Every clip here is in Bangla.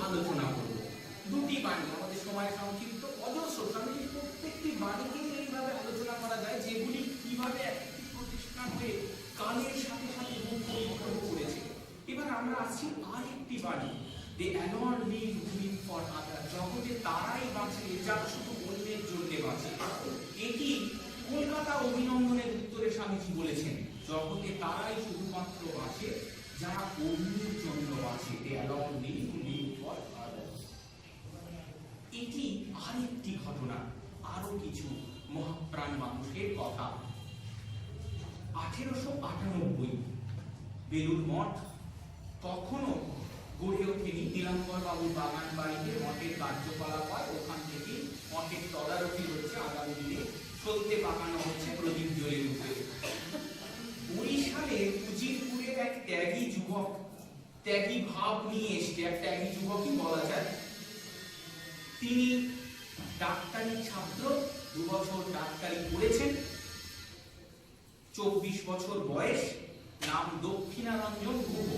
আলোচনা করব। দুটি বাণী, আমাদের সময় সংক্ষিপ্ত, অজস্র স্বামীজির প্রত্যেকটি বাণীকে এইভাবে আলোচনা করা যায় যেগুলি কিভাবে একটি প্রতিষ্ঠান হয়ে কালের সাথে সাথে রূপ পরিবর্তন করেছে। এবার আমরা আসছি আর একটি বাণী, they alone live live for other, জগতে তারাই বাঁচে যারা শুধু অন্যের জন্য বাঁচে। এটি কলকাতা অভিনন্দনের উত্তরে স্বামীজি বলেছেন, জগতে তারাই শুধুমাত্র বাঁচে যারা অন্যের জন্য বাঁচে, they alone live live for other. এটি আরেকটি ঘটনা, আরো কিছু মহাপ্রাণ মানুষের কথা। 1898 বেলুর মঠ তখনও গড়ে ওঠেনি, নীলাম্বর বাবুর বাগান বাড়িতে মঠের কার্যকলাপ হয়, ওখান থেকে মঠের তদারকি হচ্ছে, আগামী দিনে সত্যে পাকানো হচ্ছে, প্রদীপ জ্বলে উঠবে। ওই সালে উজিরপুরের এক ত্যাগী যুবক, ত্যাগী ভাব নিয়ে এসছে, এক ত্যাগী যুবকই বলা যায়। তিনি ডাক্তারি ছাত্র, 2 বছর ডাক্তারি পড়েছেন, 24 বছর বয়স, নাম দক্ষিণারঞ্জন গুহ।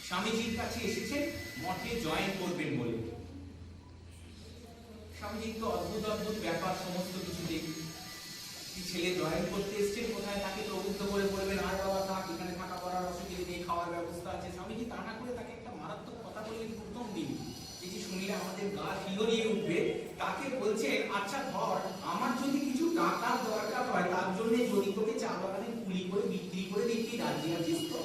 স্বামীজির কাছে এসেছেন মঠে জয়েন করবেন বলে। স্বামীজির তো অদ্ভুত অদ্ভুত ব্যাপার, সমস্ত কিছু দেখি। ছেলে জয়েন করতে এসছেন কোথায়, তাকে প্রবুদ্ধ করে বলবেন আর বাবা থাক, এখানে থাকা পড়ার অসুবিধা নেই, খাওয়ার ব্যবস্থা আছে। স্বামীজি তা না করে তাকে একটা মারাত্মক কথা বললেন প্রথম দিন, যেটি শুনলে আমাদের গা শিহরিয়ে উঠবে। তাকে বলছেন, আচ্ছা ধর আমার যদি কিছু টাকার দরকার হয়, তার জন্য যদি তোকে চা বাগানে কুলি করে বিক্রি করে দিতে রাজি আছিস তো?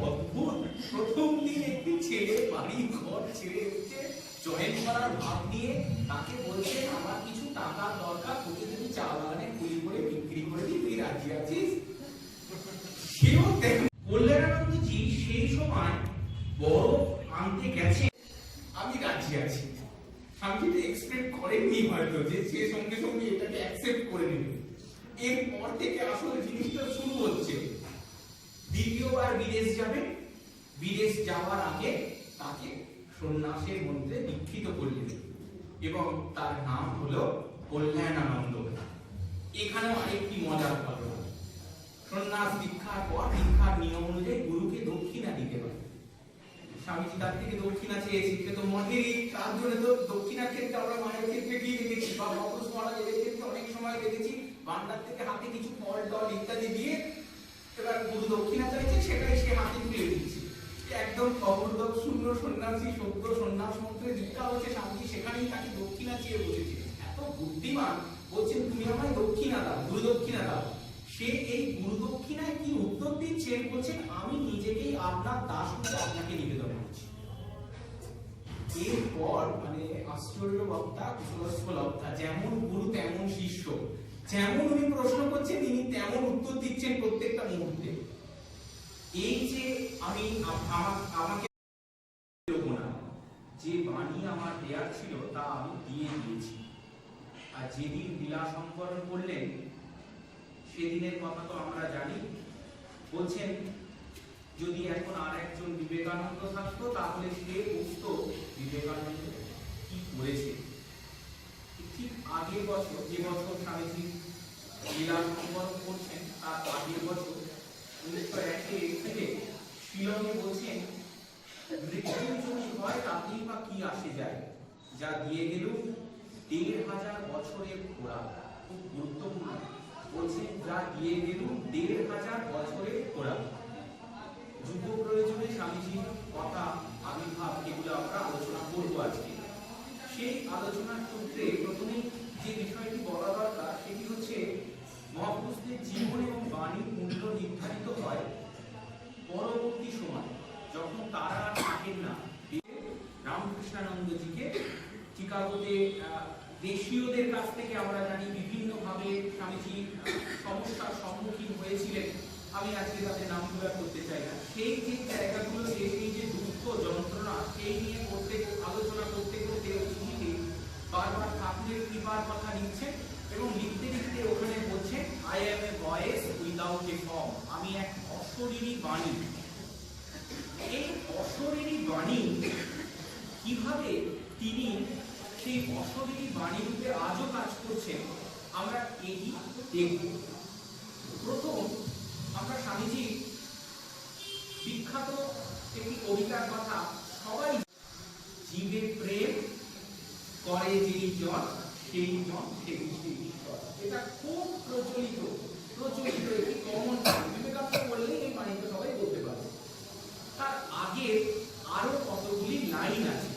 অদ্ভুত! প্রথম দিন একটি ছেলে বাড়ি ঘর ছেড়ে এসেছে জয়েন করার ভাব নিয়ে, তাকে বলছেন আমার কিছু টাকার দরকার, তোকে যদি চা বাগানে কুলি করে বিক্রি করে দিই তুই রাজি আছিস? সেও কল্যাণানন্দজি সেই সময় বরফ আনতে গেছে, আমি রাজি আছি। স্বামীজি এক্সপেক্ট করেননি হয়তো যে সে সঙ্গে সঙ্গে এটাকে অ্যাকসেপ্ট করে নেবে। এরপর থেকে আসলে জিনিসটা শুরু হচ্ছে। দ্বিতীয়বার বিদেশ যাবে, বিদেশ যাওয়ার আগে তাকে সন্ন্যাসের মধ্যে দীক্ষিত করলেন এবং তার নাম হলো কল্যাণানন্দ। এখানেও আরেকটি মজার ঘটনা, সন্ন্যাস দীক্ষার পর দীক্ষার নিয়ম অনুযায়ী গুরুকে দক্ষিণা দিতে হয়। স্বামীজি তার থেকে দক্ষিণা চেয়েছি, সে তো মঠেরই, তার জন্য তো দক্ষিণার ক্ষেত্রে আমরা মায়ের ক্ষেত্রে কি দেখেছি বা মহাপুরুষ মহারাজের ক্ষেত্রে অনেক সময় দেখেছি ভান্ডার থেকে হাতে কিছু ফল টল ইত্যাদি দিয়ে এবার গুরু দক্ষিণা চাইছে, সেটাই সে হাতে তুলে দিচ্ছে। একদম খবরদক শূন্য সন্ন্যাসী, সদ্য সন্ন্যাস মন্ত্রে দীক্ষা হচ্ছে, স্বামীজি সেখানেই তাকে দক্ষিণা চেয়ে বসেছে। এত বুদ্ধিমান, বলছেন তুমি আমায় দক্ষিণা দাও, গুরু দক্ষিণা দাও। সে এই গুরু দক্ষিণায় কি উত্তর দিচ্ছেন, বলছেন আমি নিজেকেই আপনার দাস করে আপনাকে নিবেদন করছি। এরপর মানে আশ্চর্য বক্তা কুশলস্থ লব্ধা, যেমন গুরু তেমন শিষ্য, যেমন উনি প্রশ্ন করছেন তিনি তেমন উত্তর দিচ্ছেন প্রত্যেকটা মুহূর্তে। এই যে আমি আমাকে যে বাণী আমার দেয়ার ছিল তা আমি দিয়ে দিয়েছি। আর যেদিন লীলা সংকরণ করলেন সেদিনের কথা তো আমরা জানি। বলছেন যদি এখন আর একজন বিবেকানন্দ থাকতো তাহলে সে বুঝতো বিবেকানন্দ কি করেছে। ঠিক আগের বছর, যে বছর স্বামীজি লীলা সংকরণ করছেন তার আগের বছর 1901 থেকে শিলংয়ে বলছেন মৃত্যু যদি হয় তাতেই বা কি আসে যায়, যা দিয়ে গেল 1500 বছরের খোরা। খুব গুরুত্বপূর্ণ, বলছেন যা দিয়ে গেল 1500 বছরের খোরা। যুগ প্রয়োজনে স্বামীজির কথা, আবির্ভাব, এগুলো আমরা আলোচনা করবো আজকে। সেই আলোচনার সূত্রে প্রথমেই যে বিষয়টি বলা দরকার সেটি হচ্ছে মহাপুরুষদের জীবন এবং বাণীর মূল্য নির্ধারিত হয় পরবর্তী সময়, যখন তারা থাকেন না। রামকৃষ্ণানন্দজিকে চিকাগোতে দেশীয়দের কাছ থেকে আমরা জানি বিভিন্নভাবে স্বামীজি সমস্যার সম্মুখীন হয়েছিলেন। আমি আজকে তাদের নামগুলো করতে চাই না। সেই যে জায়গাগুলো, সেই যে দুঃখ যন্ত্রণা, সেই নিয়ে আলোচনা করতে করতে উনি বারবার ঠাকুরের কৃপার কথা লিখছেন এবং লিখতে লিখতে ওখানে বলছে I am A voice without a form, আমি এক অশরীরী বাণী। এই অশরীরী বাণী কিভাবে তিনি সেই অশরীরী বাণী রূপে আজও কাজ করছেন আমরা এই দেখব। প্রথম আমরা স্বামীজি বিখ্যাত একটি কবিতার কথা সবাই, জীবে প্রেম করে যেই জন সেই জন সেই ঈশ্বর। এটা খুব প্রচলিত একটি কমন বিবেকানন্দ বললেই এই বাণীটা সবাই বলতে পারে। তার আগে আরো কতগুলি লাইন আছে।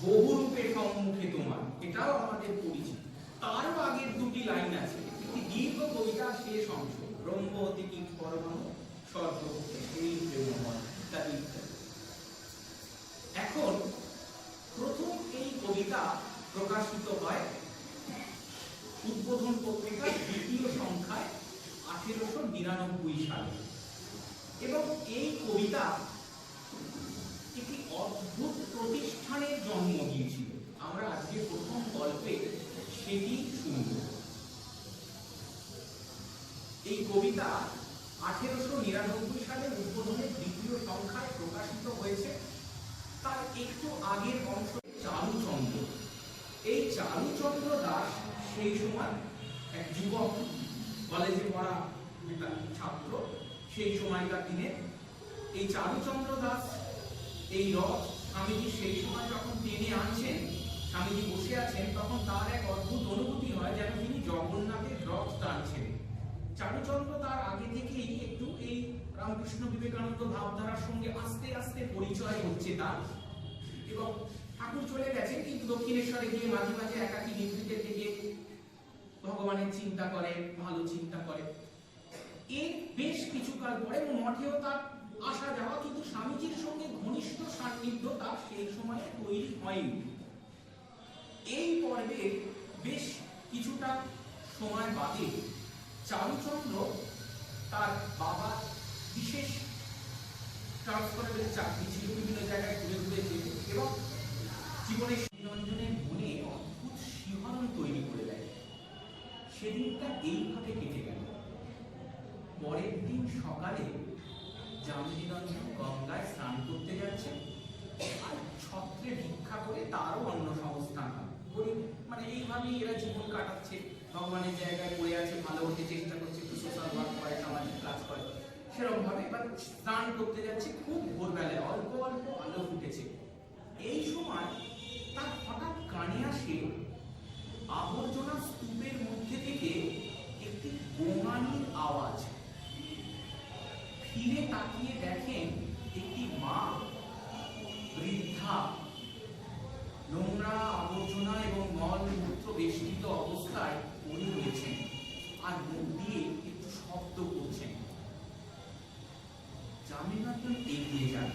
বহুরূপে সম্মুখে তোমার, এটাও আমাদের পরিচিত। তারও আগের দুটি লাইন আছে, একটি দীর্ঘ কবিতা শেষ অংশ, ব্রহ্ম অতি কিং পরমাণু স্বর্গ এই প্রেমময় ইত্যাদি। এখন প্রথম এই কবিতা প্রকাশিত হয় উদ্বোধন পত্রিকার দ্বিতীয় সংখ্যায় 1899 সালে, এবং এই কবিতা একটি অদ্ভুত প্রতিষ্ঠানের জন্ম দিয়েছিল। আমরা আজকে প্রথম গল্পে সেটি শুনব। এই কবিতা 1899 সালে উদ্বোধনের দ্বিতীয় সংখ্যায় প্রকাশিত হয়েছে। তার একটু আগের অংশ চারুচন্দ্র। এই চারুচন্দ্র দাস সেই সময় এক যুবক, কলেজে পড়া একটা ছাত্র সেই সময়কার দিনে। এই চারুচন্দ্র দাস এই রথ স্বামীজি সেই সময় যখন টেনে আনছেন, স্বামীজি বসে আছেন, তখন তার এক অদ্ভুত অনুভূতি হয় যেন তিনি জগন্নাথের রথ টানছেন। চারুচন্দ্র তার আগে থেকেই একটু এই রামকৃষ্ণ বিবেকানন্দ ভাবধারার সঙ্গে আস্তে আস্তে পরিচয় হচ্ছে তার, এবং ঠাকুর চলে গেছেন কিন্তু দক্ষিণেশ্বরে গিয়ে মাঝে মাঝে একাকী নিভৃতে থেকে ভগবানের চিন্তা করে, ভালো চিন্তা করে। এর বেশ কিছুকাল পরে মঠেও তার আসা যাওয়া, কিন্তু স্বামীজির সঙ্গে ঘনিষ্ঠ সান্নিধ্য তার সেই সময় তৈরি হয়নি। এই পর্বে বেশ কিছুটা সময় বাদে চারুচন্দ্র তার বাবা বিশেষ ট্রান্সফারেবল চাকরি ছিল, বিভিন্ন জায়গায় ঘুরে ঘুরে যেত, এবং জীবনের নিরঞ্জনের মনে অদ্ভুত শিহরণ তৈরি করে দেয়। সেদিনটা এইভাবে কেটে গেল। পরের দিন সকালে জামনিরঞ্জন গঙ্গায় স্নান করতে যাচ্ছে, আর ছত্রে ভিক্ষা করে তারও অন্য সংস্থান হয়। গরিব মানে এইভাবেই এরা জীবন কাটাচ্ছে, ভগবানের জায়গায় পড়ে আছে, ভালো হতে চেষ্টা করছে, একটু সোশ্যাল ওয়ার্ক করে, সামাজিক কাজ করে, সেরকম ভাবে এবার স্নান করতে যাচ্ছে। খুব ভোরবেলায় অল্প অল্প আলো ফুটেছে। এই সময় তার হঠাৎ কানে আসে আবর্জনা স্তূপের মধ্যে থেকে একটি গোঙানির আওয়াজ। ফিরে তাকিয়ে দেখেন একটি মা বৃদ্ধা নোংরা আবর্জনা এবং মলমূত্র বেষ্টিত অবস্থায় পড়ে রয়েছেন, আর মুখ দিয়ে একটু শব্দ করছেন। জামিনরঞ্জন এগিয়ে যান।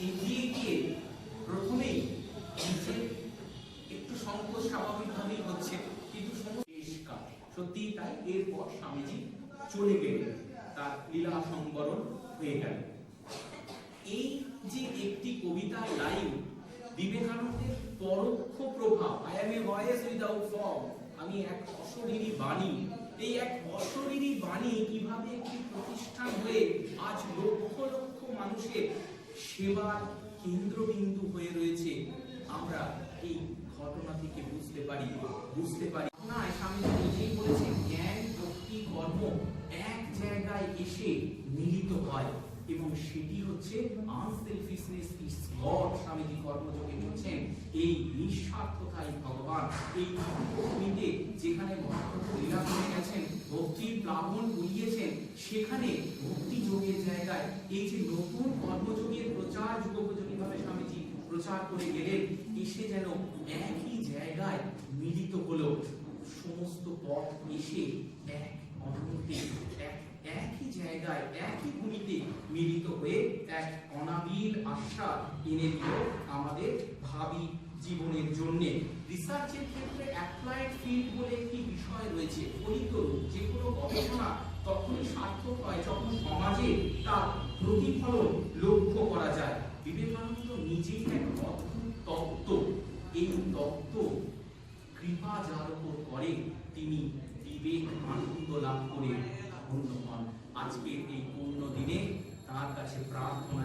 এগিয়ে গিয়ে প্রথমেই নিজের একটু সংকোচ স্বাভাবিকভাবেই হচ্ছে, কিন্তু সত্যি তাই। এরপর স্বামীজি চলে গেলেন, তার লীলা সংবরণ হয়ে গেল। এই যে একটি কবিতার লাইন, বিবেকানন্দের পরোক্ষ প্রভাব, I M A voice without form, আমি এক অশরীরী বাণী। এই এক অশরীরী বাণী কিভাবে একটি প্রতিষ্ঠান হয়ে আজ লক্ষ লক্ষ মানুষের সেবার কেন্দ্রবিন্দু হয়ে রয়েছে, আমরা এই ঘটনা থেকে বুঝতে পারি। না, স্বামীজি নিজেই বলেছেন, জ্ঞান ভক্তি কর্ম এক জায়গায় এসে মিলিত হয়, এবং সেটি হচ্ছে আনসেলফিশনেস ইজ গড। স্বামীজি কর্মযোগে বলছেন এই নিঃস্বার্থতাই ভগবান। এই ভূমিতে যেখানে মহাপ্রভু লীলা করে গেছেন, ভক্তির প্লাবন উড়িয়েছেন, সেখানে ভক্তি যোগের জায়গায় এই যে নতুন কর্মযোগের প্রচার যুগোপযোগী ভাবে স্বামীজি প্রচার করে গেলেন, এসে যেন একই জায়গায় মিলিত হলো। সমস্ত পথ এসে এক অনন্তে একই জায়গায় একই ভূমিতে মিলিত হয়ে এক অনাবিল আশা এনে দিল আমাদের ভাবি জীবনের জন্য। রিসার্চের ক্ষেত্রে অ্যাপ্লাইড ফিল্ড বলে একটি বিষয় রয়েছে। ফলিত যে কোনো গবেষণা তখনই সার্থক হয় যখন সমাজে তার প্রতিফলন লক্ষ্য করা যায়। বিবেকানন্দ নিজেই এক অদ্ভুত তত্ত্ব। এই তত্ত্ব কৃপা যার উপর করে তিনি বিবেক আনন্দ লাভ করে ধন্য হন। আজকের এই পূর্ণ দিনে তার কাছে প্রার্থনা